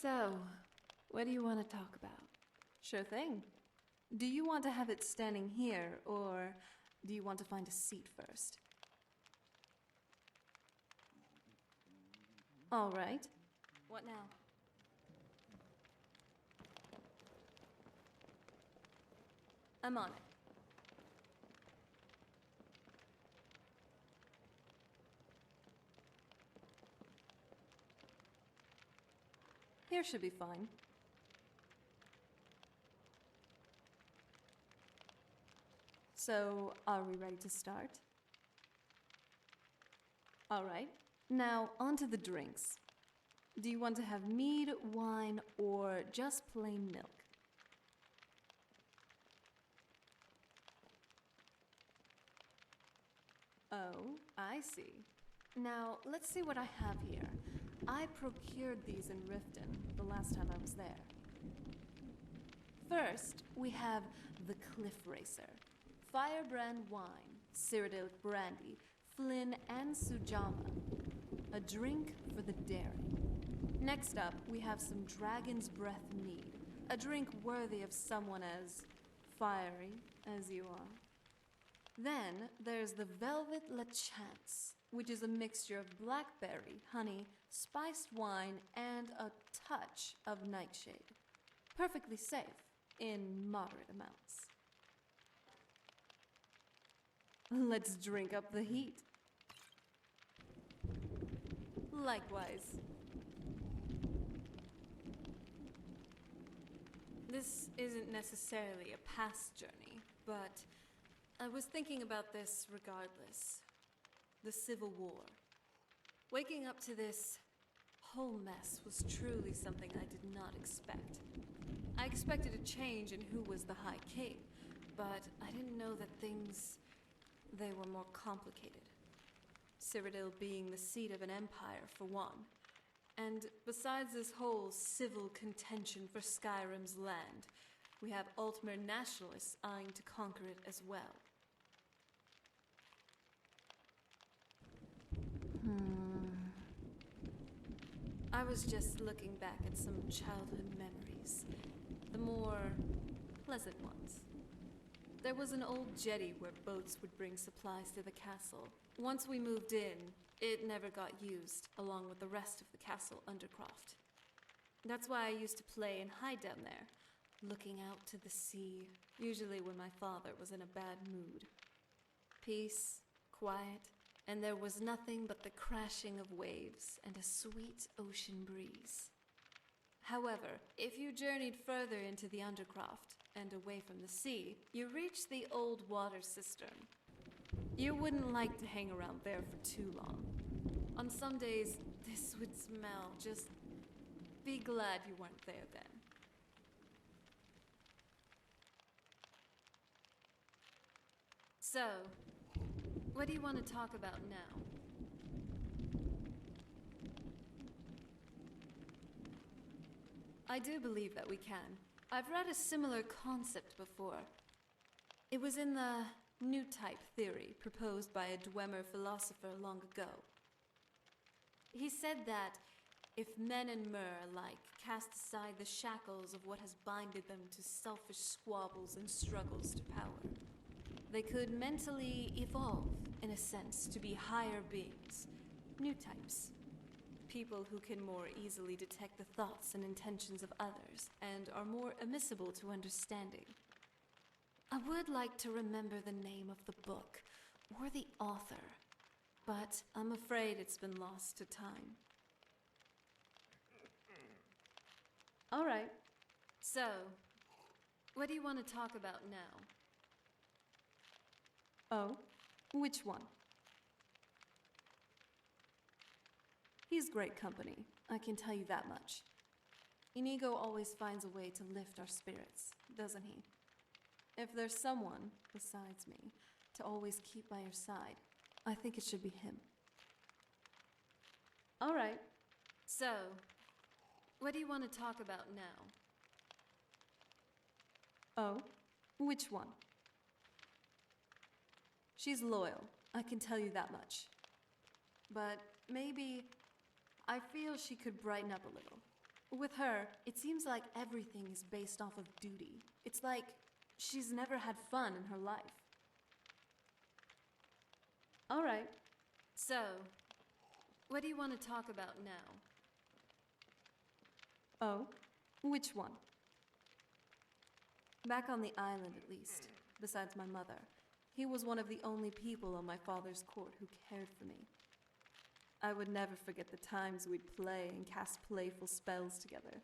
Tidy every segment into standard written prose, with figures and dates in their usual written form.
So, what do you want to talk about? Sure thing. Do you want to have it standing here, or do you want to find a seat first? All right. What now? I'm on it. Here should be fine. So, are we ready to start? All right. Now, on to the drinks. Do you want to have mead, wine, or just plain milk? Oh, I see. Now, let's see what I have here. I procured these in Riften the last time I was there. First, we have the Cliff Racer. Firebrand wine, Cyrodiilic brandy, Flynn and Sujama. A drink for the daring. Next up, we have some Dragon's Breath mead. A drink worthy of someone as fiery as you are. Then there's the Velvet La Chance, which is a mixture of blackberry, honey, spiced wine, and a touch of nightshade. Perfectly safe, in moderate amounts. Let's drink up the heat. Likewise. This isn't necessarily a past journey, but I was thinking about this regardless. The Civil War. Waking up to this whole mess was truly something I did not expect. I expected a change in who was the High King, but I didn't know that they were more complicated. Cyrodiil being the seat of an empire, for one. And besides this whole civil contention for Skyrim's land, we have Altmer nationalists eyeing to conquer it as well. I was just looking back at some childhood memories. The more pleasant ones. There was an old jetty where boats would bring supplies to the castle. Once we moved in, it never got used, along with the rest of the castle undercroft. That's why I used to play and hide down there, looking out to the sea, usually when my father was in a bad mood. Peace, quiet, and there was nothing but the crashing of waves and a sweet ocean breeze. However, if you journeyed further into the undercroft and away from the sea, you reached the old water cistern. You wouldn't like to hang around there for too long. On some days, this would smell. Just be glad you weren't there then. So, what do you want to talk about now? I do believe that we can. I've read a similar concept before. It was in the new type theory proposed by a Dwemer philosopher long ago. He said that if men and Mer alike cast aside the shackles of what has binded them to selfish squabbles and struggles to power, they could mentally evolve, in a sense, to be higher beings, new types. People who can more easily detect the thoughts and intentions of others, and are more admissible to understanding. I would like to remember the name of the book, or the author, but I'm afraid it's been lost to time. All right. So, what do you want to talk about now? Oh, which one? He's great company, I can tell you that much. Inigo always finds a way to lift our spirits, doesn't he? If there's someone, besides me, to always keep by your side, I think it should be him. All right. So, what do you want to talk about now? Oh, which one? She's loyal, I can tell you that much. But maybe I feel she could brighten up a little. With her, it seems like everything is based off of duty. It's like she's never had fun in her life. All right. So, what do you want to talk about now? Oh, which one? Back on the island, at least, besides my mother, he was one of the only people on my father's court who cared for me. I would never forget the times we'd play and cast playful spells together.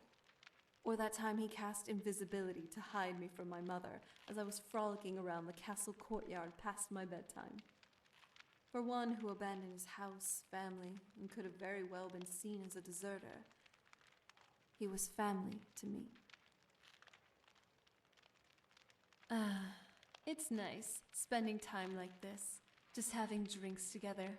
Or that time he cast invisibility to hide me from my mother as I was frolicking around the castle courtyard past my bedtime. For one who abandoned his house, family, and could have very well been seen as a deserter, he was family to me. It's nice spending time like this, just having drinks together,